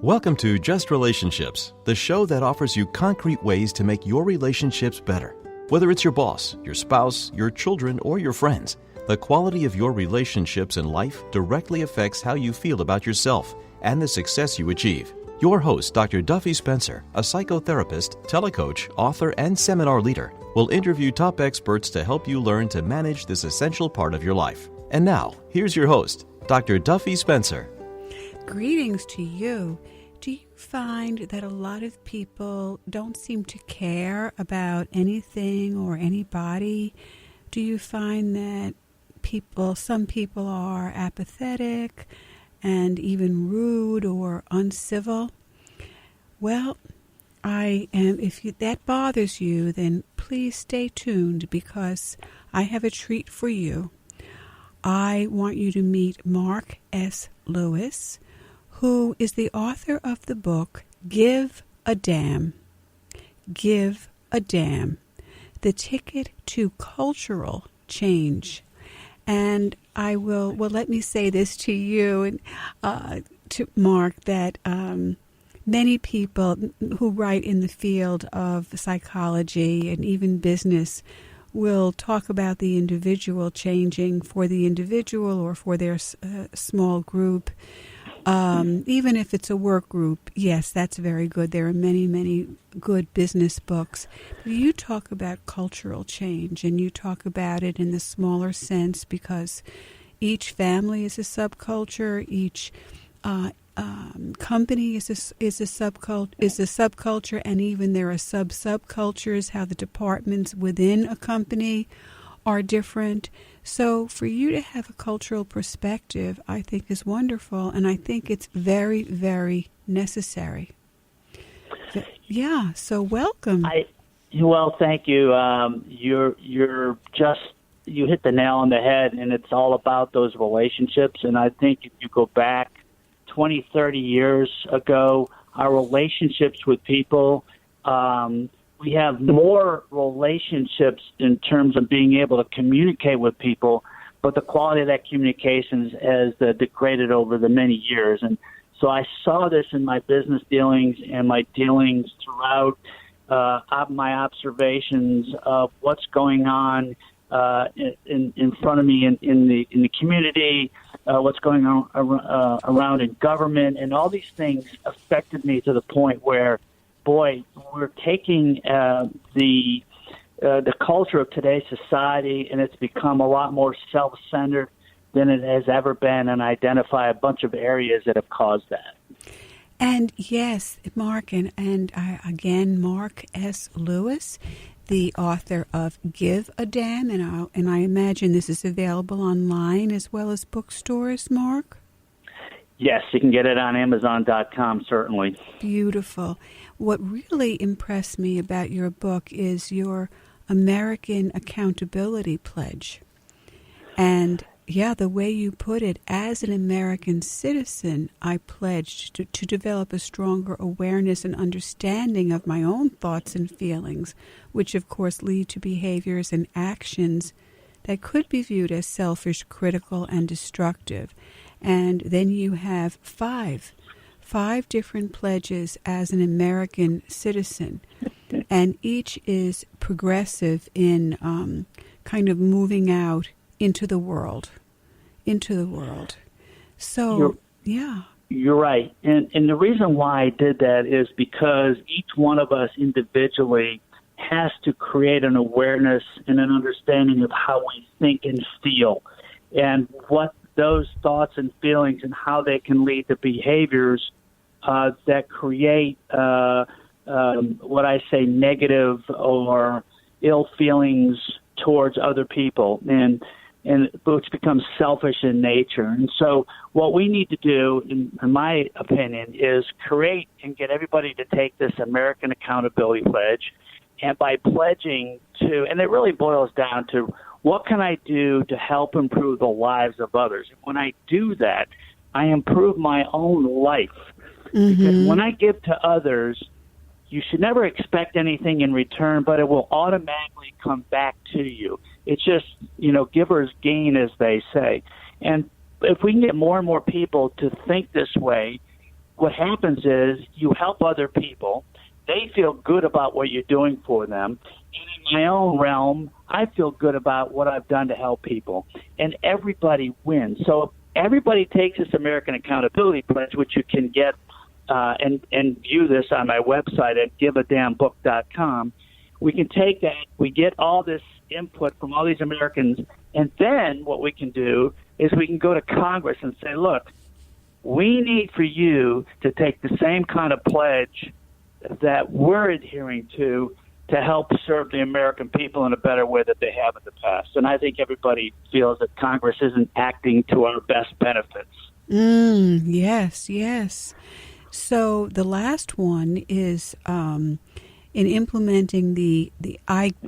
Welcome to Just Relationships, the show that offers you concrete ways to make your relationships better. Whether it's your boss, your spouse, your children, or your friends, the quality of your relationships in life directly affects how you feel about yourself and the success you achieve. Your host, Dr. Duffy Spencer, a psychotherapist, telecoach, author, and seminar leader, will interview top experts to help you learn to manage this essential part of your life. And now, here's your host, Dr. Duffy Spencer. Greetings to you. Do you find that a lot of people don't seem to care about anything or anybody? Do you find that some people are apathetic and even rude or uncivil? Well, if that bothers you, then please stay tuned because I have a treat for you. I want you to meet Mark S. Lewis, who is the author of the book, Give a Damn. Give a Damn. The Ticket to Cultural Change. And let me say this to you and to Mark, that many people who write in the field of psychology and even business will talk about the individual changing for the individual or for their small group. Even if it's a work group, yes, that's very good. There are many, many good business books. You talk about cultural change, and you talk about it in the smaller sense because each family is a subculture, each company is a subculture, and even there are subcultures, how the departments within a company are different. So for you to have a cultural perspective, I think is wonderful, and I think it's very, very necessary. Yeah, so welcome. Well, thank you. You hit the nail on the head, and it's all about those relationships. And I think if you go back 20, 30 years ago, our relationships with people, we have more relationships in terms of being able to communicate with people, but the quality of that communication has degraded over the many years. And so I saw this in my business dealings and my dealings throughout my observations of what's going on in front of me in the community, what's going on around in government, and all these things affected me to the point where, boy, we're taking the culture of today's society, and it's become a lot more self-centered than it has ever been, and identify a bunch of areas that have caused that. And yes, Mark, and again, Mark S. Lewis, the author of Give a Damn, and I imagine this is available online as well as bookstores, Mark? Yes, you can get it on Amazon.com, certainly. Beautiful. What really impressed me about your book is your American Accountability Pledge. And, yeah, the way you put it, as an American citizen, I pledged to develop a stronger awareness and understanding of my own thoughts and feelings, which, of course, lead to behaviors and actions that could be viewed as selfish, critical, and destructive. And then you have five different pledges as an American citizen, and each is progressive in kind of moving out into the world. So, You're right. And the reason why I did that is because each one of us individually has to create an awareness and an understanding of how we think and feel, and what those thoughts and feelings and how they can lead to behaviors that create what I say negative or ill feelings towards other people, and which becomes selfish in nature. And so what we need to do, in my opinion, is create and get everybody to take this American Accountability Pledge, and by pledging to, and it really boils down to, what can I do to help improve the lives of others? When I do that, I improve my own life. Mm-hmm. Because when I give to others, you should never expect anything in return, but it will automatically come back to you. It's just, givers gain, as they say. And if we can get more and more people to think this way, what happens is you help other people. They feel good about what you're doing for them. And in my own realm, I feel good about what I've done to help people. And everybody wins. So everybody takes this American Accountability Pledge, which you can get and view this on my website at giveadamnbook.com. We can take that. We get all this input from all these Americans. And then what we can do is we can go to Congress and say, look, we need for you to take the same kind of pledge that we're adhering to help serve the American people in a better way that they have in the past. And I think everybody feels that Congress isn't acting to our best benefits. Yes, yes. So the last one is in implementing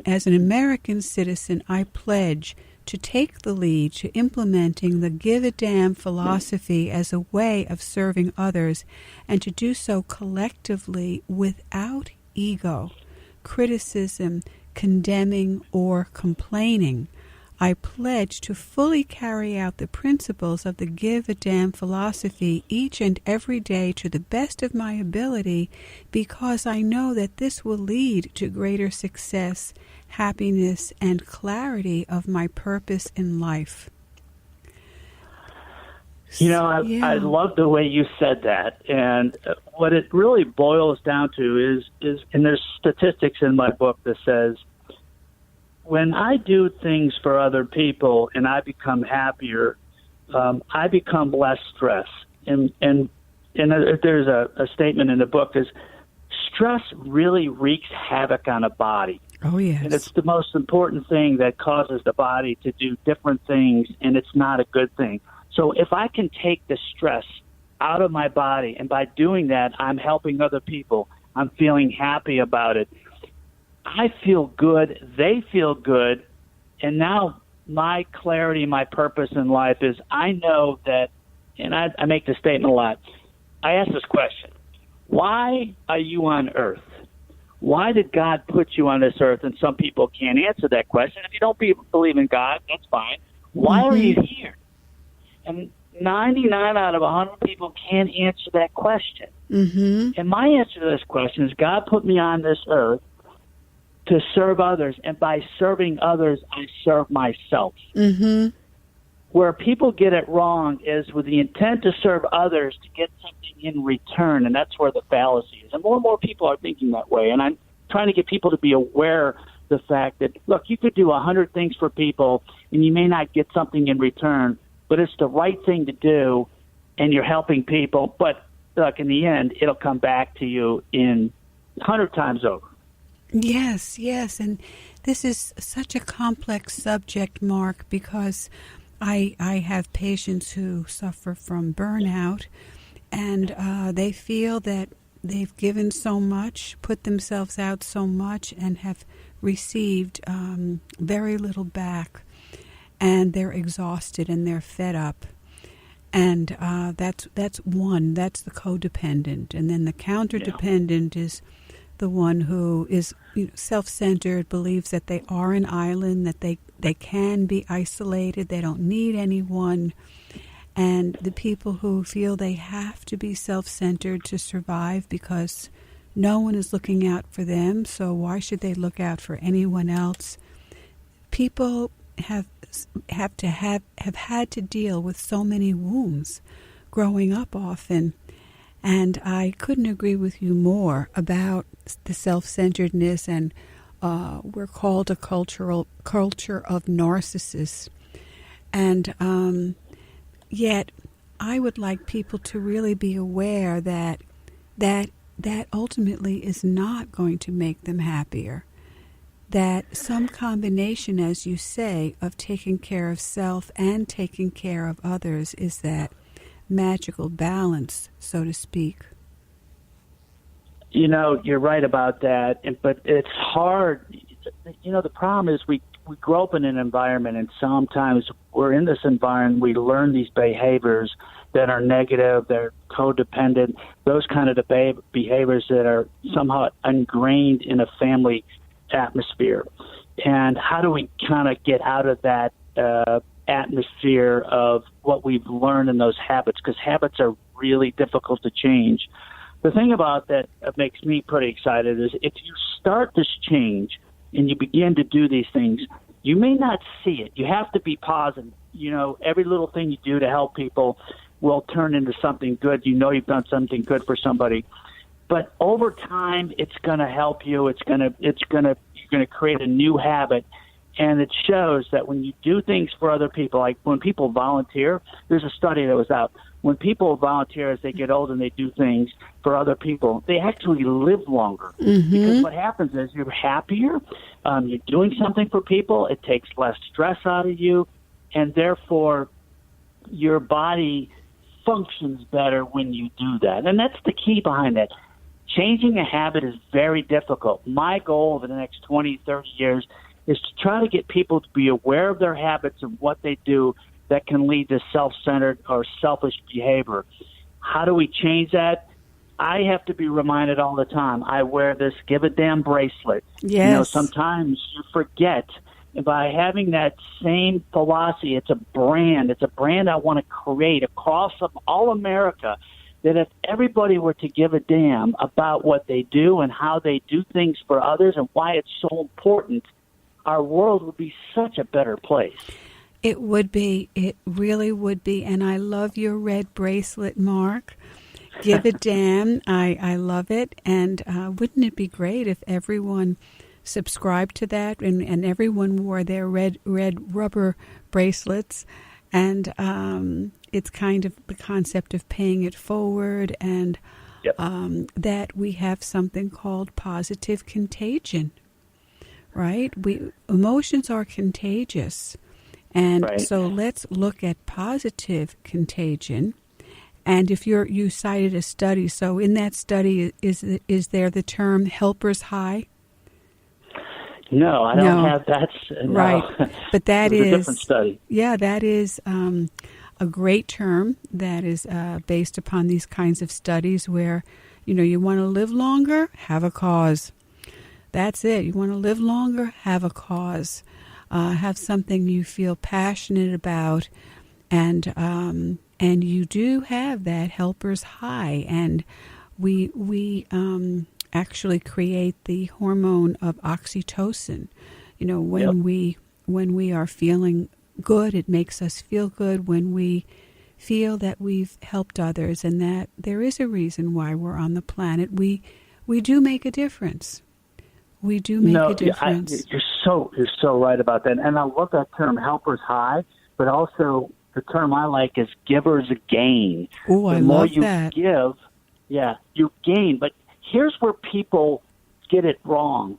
as an American citizen, I pledge to take the lead to implementing the Give a Damn philosophy as a way of serving others, and to do so collectively without ego, criticism, condemning, or complaining. I pledge to fully carry out the principles of the Give a Damn philosophy each and every day to the best of my ability, because I know that this will lead to greater success, happiness, and clarity of my purpose in life. You know, I love the way you said that. And what it really boils down to is, and there's statistics in my book that says, when I do things for other people and I become happier, I become less stressed. And there's a statement in the book is, stress really wreaks havoc on a body. Oh, yes. And it's the most important thing that causes the body to do different things, and it's not a good thing. So if I can take the stress out of my body, and by doing that, I'm helping other people, I'm feeling happy about it, I feel good, they feel good, and now my clarity, my purpose in life is I know that, and I make this statement a lot, I ask this question, why are you on earth? Why did God put you on this earth? And some people can't answer that question. If you don't believe in God, that's fine. Why are you here? And 99 out of 100 people can't answer that question. And my answer to this question is God put me on this earth to serve others, and by serving others, I serve myself. Where people get it wrong is with the intent to serve others to get something in return, and that's where the fallacy is. And more people are thinking that way, and I'm trying to get people to be aware of the fact that, look, you could do 100 things for people, and you may not get something in return, but it's the right thing to do, and you're helping people. But, look, in the end, it'll come back to you in 100 times over. Yes, yes, and this is such a complex subject, Mark, because I have patients who suffer from burnout, and they feel that they've given so much, put themselves out so much, and have received very little back, and they're exhausted and they're fed up. And that's one. That's the codependent, and then the counterdependent is the one who is self-centered, believes that they are an island, that they can be isolated, they don't need anyone. And the people who feel they have to be self-centered to survive because no one is looking out for them, so why should they look out for anyone else? People have had to deal with so many wounds growing up often. And I couldn't agree with you more about the self-centeredness, and we're called a culture of narcissists. And yet I would like people to really be aware that ultimately is not going to make them happier. That some combination, as you say, of taking care of self and taking care of others is that magical balance, so to speak. You're right about that, but it's hard. The problem is we grow up in an environment, and sometimes we're in this environment, we learn these behaviors that are negative, they're codependent, those kind of behaviors that are somehow ingrained in a family atmosphere. And how do we kind of get out of that atmosphere of what we've learned in those habits? Because habits are really difficult to change. The thing about that makes me pretty excited is if you start this change and you begin to do these things, you may not see it. You have to be positive. Every little thing you do to help people will turn into something good. You've done something good for somebody. But over time, it's going to help you. You're going to create a new habit. And it shows that when you do things for other people, like when people volunteer, there's a study that was out. When people volunteer as they get older and they do things for other people, they actually live longer. Mm-hmm. Because what happens is you're happier, you're doing something for people, it takes less stress out of you, and therefore your body functions better when you do that. And that's the key behind that. Changing a habit is very difficult. My goal over the next 20, 30 years is to try to get people to be aware of their habits and what they do that can lead to self-centered or selfish behavior. How do we change that? I have to be reminded all the time. I wear this give a damn bracelet. Yes. Sometimes you forget. By having that same philosophy, it's a brand. It's a brand I want to create across all America, that if everybody were to give a damn about what they do and how they do things for others and why it's so important, our world would be such a better place. It would be. It really would be. And I love your red bracelet, Mark. Give a damn. I love it. And wouldn't it be great if everyone subscribed to that and everyone wore their red rubber bracelets? And it's kind of the concept of paying it forward, and that we have something called positive contagion. Right? Emotions are contagious. And so let's look at positive contagion. And if you cited a study, so in that study, is there the term helper's high? No, I don't have that. No. Right. But that is a different study. Yeah, that is a great term that is based upon these kinds of studies where, you want to live longer, have a cause. That's it. You want to live longer, have a cause. Have something you feel passionate about, and you do have that helper's high. And we actually create the hormone of oxytocin. When we are feeling good, it makes us feel good when we feel that we've helped others and that there is a reason why we're on the planet. We do make a difference. We do make a difference. You're so right about that. And I love that term, helper's high, but also the term I like is giver's gain. Oh, I love that. The more you give, you gain. But here's where people get it wrong.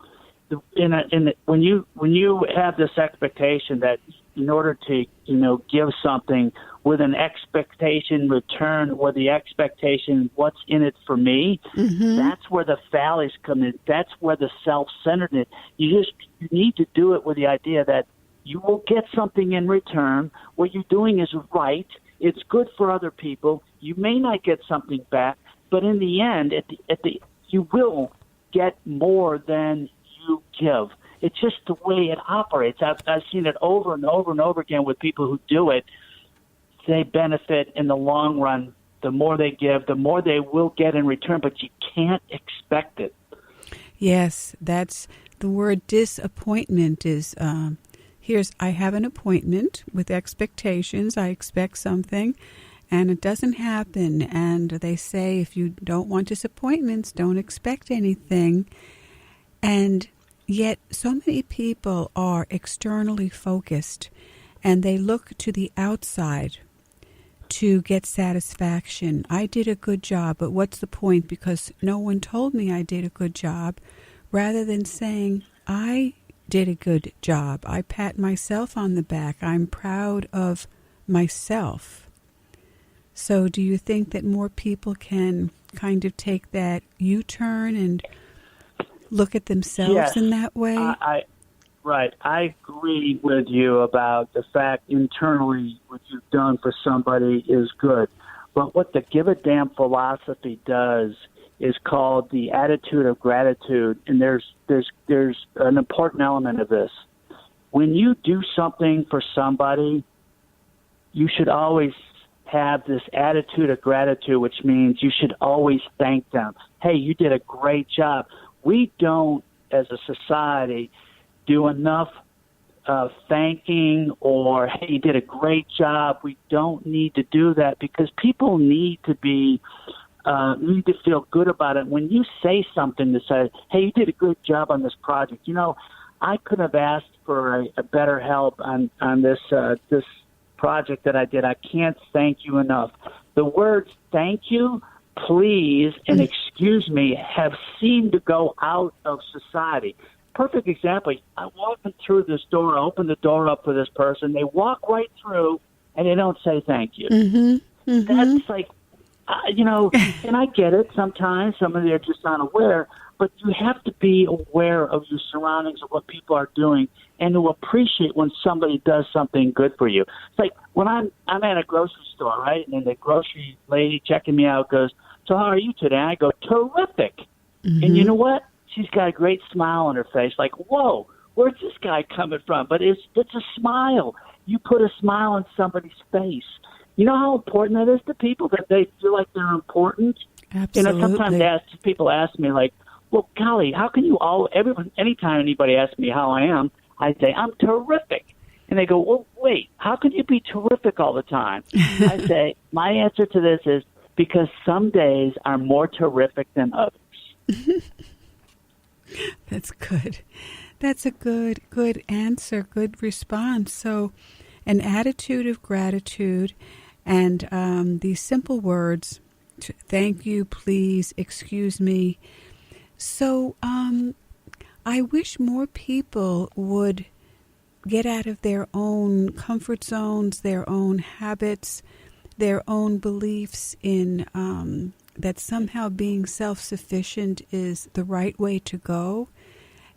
When you have this expectation that in order to give something with an expectation return, or the expectation what's in it for me, that's where the valleys come in. That's where the self-centeredness. You need to do it with the idea that you will get something in return. What you're doing is right. It's good for other people. You may not get something back, but in the end, you will get more than you give. It's just the way it operates. I've seen it over and over and over again with people who do it. They benefit in the long run. The more they give, the more they will get in return, but you can't expect it. Yes, that's the word disappointment is, I have an appointment with expectations. I expect something, and it doesn't happen. And they say if you don't want disappointments, don't expect anything. And yet so many people are externally focused, and they look to the outside to get satisfaction. I did a good job, but what's the point? Because no one told me I did a good job. Rather than saying, I did a good job. I pat myself on the back. I'm proud of myself. So do you think that more people can kind of take that U-turn and look at themselves in that way? Right. I agree with you about the fact internally what you've done for somebody is good. But what the give a damn philosophy does is called the attitude of gratitude. And there's an important element of this. When you do something for somebody, you should always have this attitude of gratitude, which means you should always thank them. Hey, you did a great job. We don't, as a society, do enough thanking or, hey, you did a great job. We don't need to do that because people need to feel good about it. When you say something to say, hey, you did a good job on this project, I could have asked for a better help on this project that I did. I can't thank you enough. The words thank you, please, and excuse me have seemed to go out of society. Perfect example. I walk through this door, I open the door up for this person. They walk right through, and they don't say thank you. Mm-hmm. Mm-hmm. That's like, and I get it. Sometimes some of them are just unaware, but you have to be aware of your surroundings, of what people are doing, and to appreciate when somebody does something good for you. It's like when I'm at a grocery store, right, and then the grocery lady checking me out goes, so how are you today? And I go, terrific. Mm-hmm. And you know what? She's got a great smile on her face, like, whoa, where's this guy coming from? But it's a smile. You put a smile on somebody's face. You know how important that is to people, that they feel like they're important? Absolutely. Sometimes people ask me, like, well, golly, how can you anytime anybody asks me how I am, I say, I'm terrific. And they go, well, wait, how can you be terrific all the time? I say, my answer to this is because some days are more terrific than others. That's good. That's a good answer, good response. So an attitude of gratitude and these simple words, thank you, please, excuse me. So I wish more people would get out of their own comfort zones, their own habits, their own beliefs in that somehow being self-sufficient is the right way to go.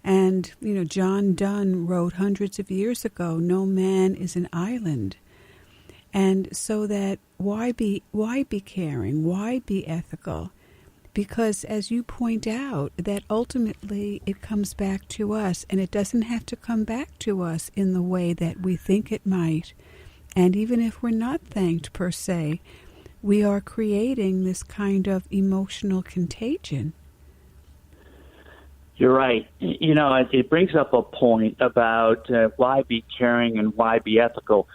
And, John Donne wrote hundreds of years ago, no man is an island. And so that why be caring? Why be ethical? Because as you point out, that ultimately it comes back to us, and it doesn't have to come back to us in the way that we think it might. And even if we're not thanked per se, we are creating this kind of emotional contagion. You're right. It brings up a point about why be caring and why be ethical.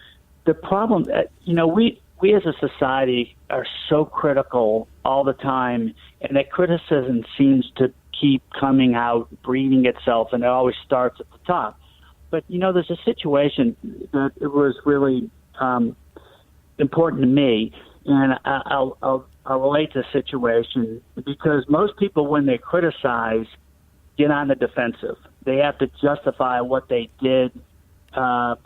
The problem, we as a society are so critical all the time, and that criticism seems to keep coming out, breeding itself, and it always starts at the top. But, there's a situation that it was really important to me, and I'll relate to the situation because most people, when they criticize, get on the defensive. They have to justify what they did for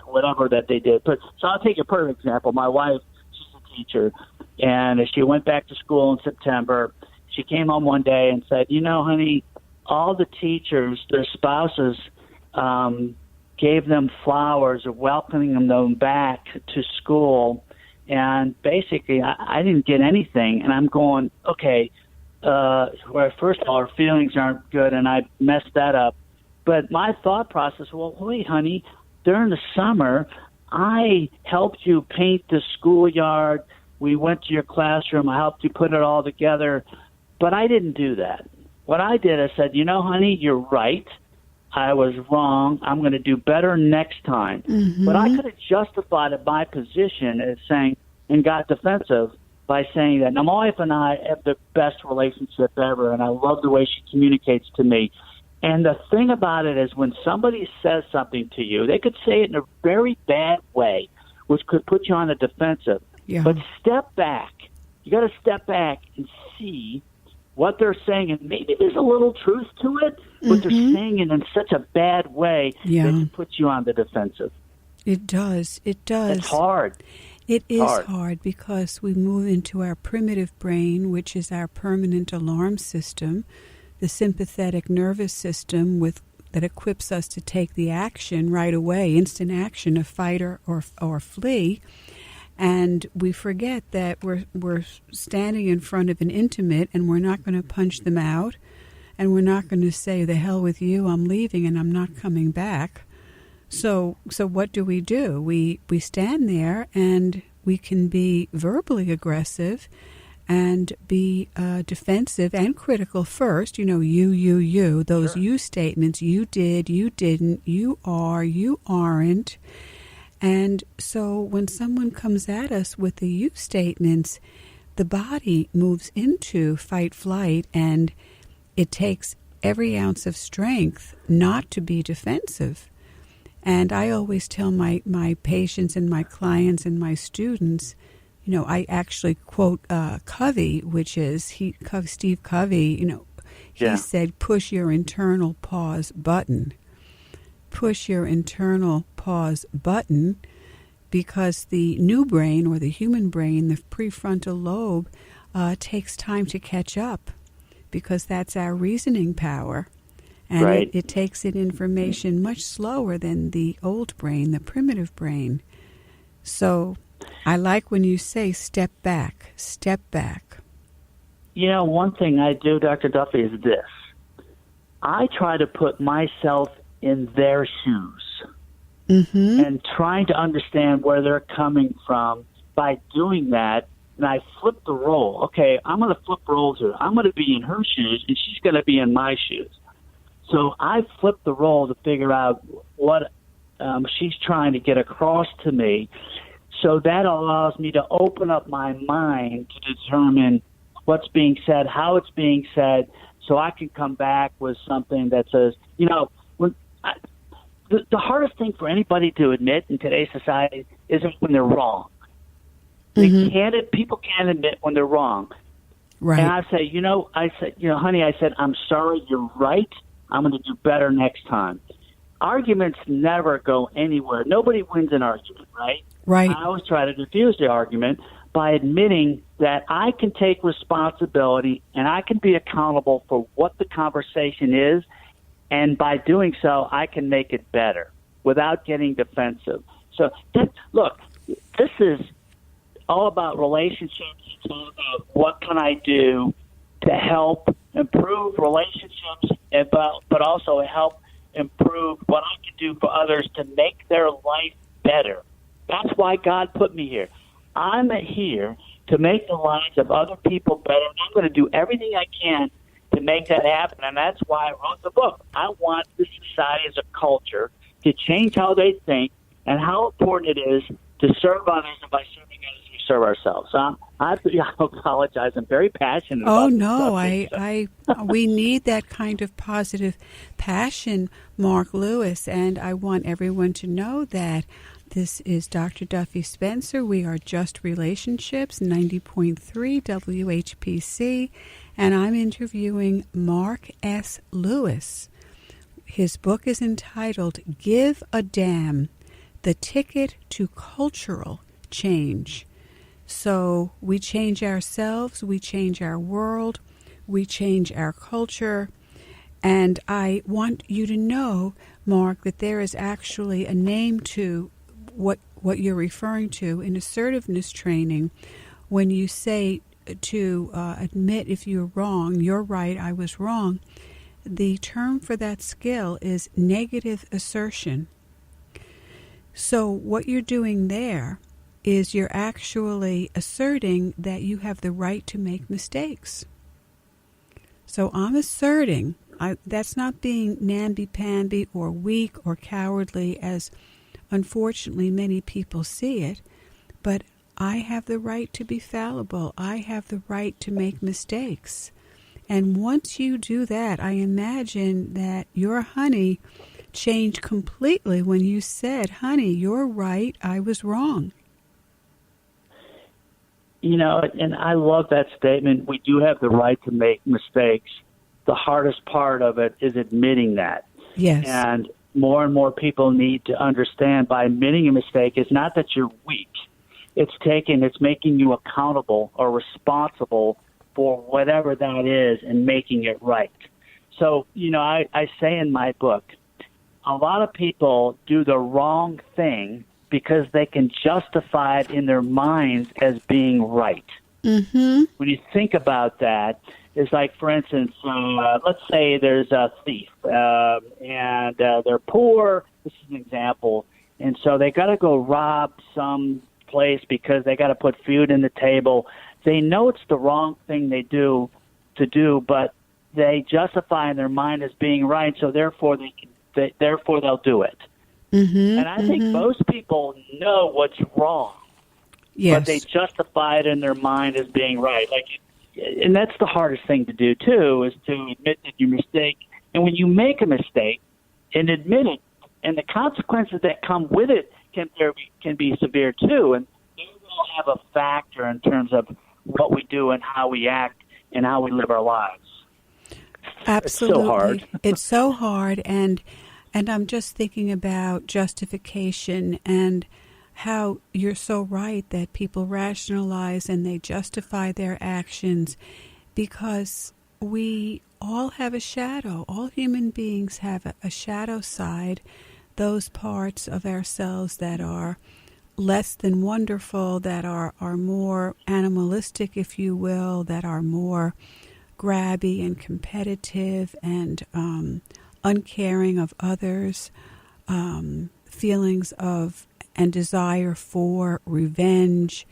whatever that they did. So I'll take a perfect example. My wife, she's a teacher, and she went back to school in September. She came home one day and said, honey, all the teachers, their spouses, gave them flowers or welcoming them back to school. And basically, I didn't get anything. And I'm going, okay, first of all, our feelings aren't good, and I messed that up. But my thought process, well, wait, honey, during the summer, I helped you paint the schoolyard. We went to your classroom. I helped you put it all together. But I didn't do that. What I did, I said, honey, you're right. I was wrong. I'm going to do better next time. Mm-hmm. But I could have justified my position as saying, and got defensive by saying that. Now, my wife and I have the best relationship ever, and I love the way she communicates to me. And the thing about it is when somebody says something to you, they could say it in a very bad way, which could put you on the defensive. Yeah. But step back. You got to step back and see what they're saying, and maybe there's a little truth to it, but they're saying it in such a bad way that it puts you on the defensive. It does. It does. It's hard. It is hard because we move into our primitive brain, which is our permanent alarm system, the sympathetic nervous system that equips us to take the action right away, instant action of fight or flee. And we forget that we're standing in front of an intimate, and we're not going to punch them out, and we're not going to say, the hell with you, I'm leaving and I'm not coming back. So what do? We stand there and we can be verbally aggressive and be defensive and critical first. You, those Sure. you statements, you did, you didn't, you are, you aren't. And so when someone comes at us with the you statements, the body moves into fight, flight, and it takes every ounce of strength not to be defensive. And I always tell my patients and my clients and my students, I actually quote Covey, which is Steve Covey, he said, push your internal pause button. Push your internal pause button, because the new brain, or the human brain, the prefrontal lobe, takes time to catch up, because that's our reasoning power. And Right. it takes in information much slower than the old brain, the primitive brain. So I like when you say step back, step back. One thing I do, Dr. Duffy, is this. I try to put myself in their shoes and trying to understand where they're coming from. By doing that, and I flip the role. Okay, I'm going to flip roles here. I'm going to be in her shoes, and she's going to be in my shoes. So I flip the role to figure out what she's trying to get across to me. So that allows me to open up my mind to determine what's being said, how it's being said, so I can come back with something that says, the hardest thing for anybody to admit in today's society is when they're wrong. People can't admit when they're wrong. Right. And I say, honey, I'm sorry, you're right. I'm going to do better next time. Arguments never go anywhere. Nobody wins an argument, right? Right. I always try to diffuse the argument by admitting that I can take responsibility and I can be accountable for what the conversation is, and by doing so, I can make it better without getting defensive. So, look, this is all about relationships. It's all about what can I do to help improve relationships, but also help improve what I can do for others to make their life better. That's why God put me here. I'm here to make the lives of other people better, and I'm going to do everything I can to make that happen, and that's why I wrote the book. I want this society as a culture to change how they think and how important it is to serve others, and by serving others, we serve ourselves. So I apologize. I'm very passionate about Oh, this no, subject. we need that kind of positive passion, Mark Lewis, and I want everyone to know that this is Dr. Duffy Spencer. We are Just Relationships, 90.3 WHPC, and I'm interviewing Mark S. Lewis. His book is entitled Give a Damn, The Ticket to Cultural Change. So we change ourselves, we change our world, we change our culture. And I want you to know, Mark, that there is actually a name to what you're referring to in assertiveness training. When you say to admit if you're wrong, you're right, I was wrong, the term for that skill is negative assertion. So what you're doing there is you're actually asserting that you have the right to make mistakes. So I'm asserting, that's not being namby-pamby or weak or cowardly, as unfortunately many people see it, but I have the right to be fallible. I have the right to make mistakes. And once you do that, I imagine that your honey changed completely when you said, honey, you're right, I was wrong. And I love that statement. We do have the right to make mistakes. The hardest part of it is admitting that. Yes. And more people need to understand by admitting a mistake, it's not that you're weak. It's making you accountable or responsible for whatever that is and making it right. So, I say in my book, a lot of people do the wrong thing because they can justify it in their minds as being right. Mm-hmm. When you think about that, it's like, for instance, let's say there's a thief, and they're poor, this is an example. And so they got to go rob some place because they got to put food in the table. They know it's the wrong thing to do, but they justify in their mind as being right. So therefore they'll do it. Mm-hmm, and I think most people know what's wrong, yes. but they justify it in their mind as being right. And that's the hardest thing to do too, is to admit that you mistake. And when you make a mistake and admit it, and the consequences that come with it can be severe too, and they will have a factor in terms of what we do and how we act and how we live our lives. Absolutely. It's so hard. It's so hard, and I'm just thinking about justification and how you're so right that people rationalize and they justify their actions because we all have a shadow. All human beings have a shadow side, those parts of ourselves that are less than wonderful, that are more animalistic, if you will, that are more grabby and competitive and uncaring of others, feelings of and desire for revenge,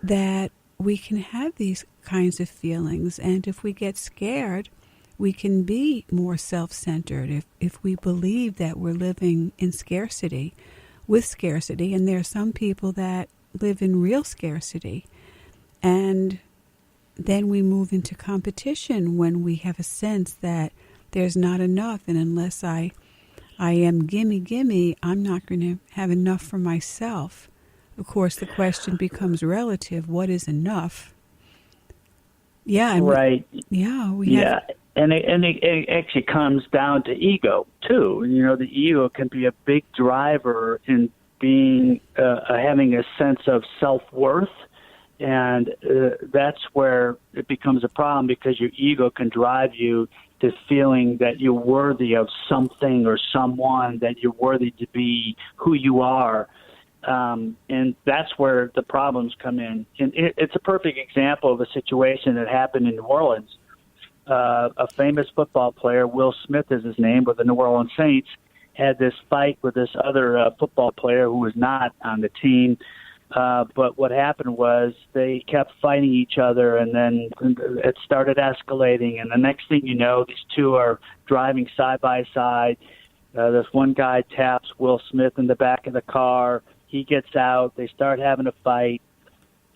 that we can have these kinds of feelings. And if we get scared, we can be more self-centered if we believe that we're living in scarcity, with scarcity. And there are some people that live in real scarcity. And then we move into competition when we have a sense that there's not enough. And unless I am gimme, I'm not going to have enough for myself. Of course, the question becomes relative. What is enough? Yeah. Right. Yeah. And it actually comes down to ego, too. You know, the ego can be a big driver in being having a sense of self-worth. And that's where it becomes a problem, because your ego can drive you to feeling that you're worthy of something or someone, that you're worthy to be who you are. And that's where the problems come in. And it's a perfect example of a situation that happened in New Orleans. A famous football player, Will Smith is his name, with the New Orleans Saints, had this fight with this other football player who was not on the team. But what happened was they kept fighting each other, and then it started escalating. And the next thing you know, these two are driving side by side. This one guy taps Will Smith in the back of the car. He gets out. They start having a fight.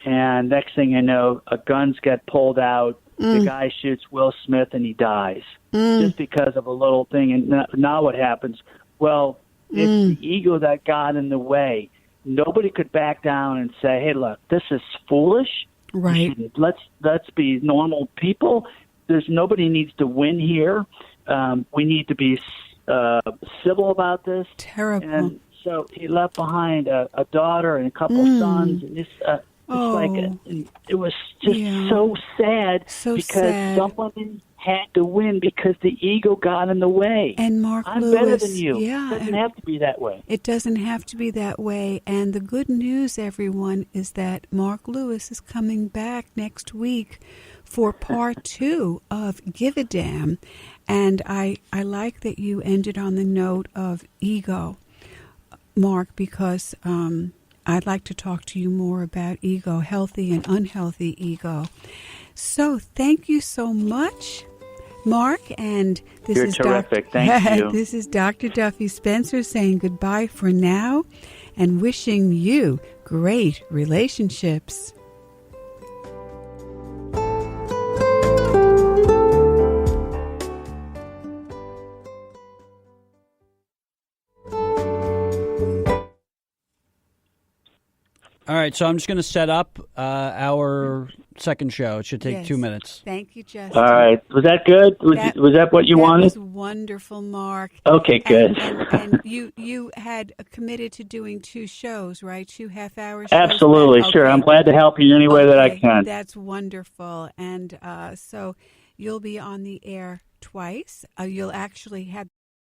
And next thing you know, guns get pulled out. The guy shoots Will Smith, and he dies just because of a little thing. And now what happens? Well, it's the ego that got in the way. Nobody could back down and say, "Hey, look, this is foolish. Right. Let's be normal people. Nobody needs to win here. We need to be civil about this." Terrible. And so he left behind a daughter and a couple sons. And it was just so sad, because someone had to win because the ego got in the way. And Mark I'm Lewis, better than you. Yeah, It doesn't have to be that way. It doesn't have to be that way. And the good news, everyone, is that Mark Lewis is coming back next week for part 2 of Give a Damn. And I like that you ended on the note of ego, Mark, because I'd like to talk to you more about ego, healthy and unhealthy ego. So thank you so much, Mark. And this You're is terrific. Thank you. This is Dr. Duffy Spencer saying goodbye for now and wishing you great relationships. All right, so I'm just going to set up our second show. It should take 2 minutes. Thank you, Justin. All right. Was that good? Was that what you wanted? That was wonderful, Mark. Okay, good. And you had committed to doing 2 shows, right? 2 half-hour shows? Absolutely, Okay. sure. I'm glad to help you in any way that I can. That's wonderful. And so you'll be on the air twice. You'll actually have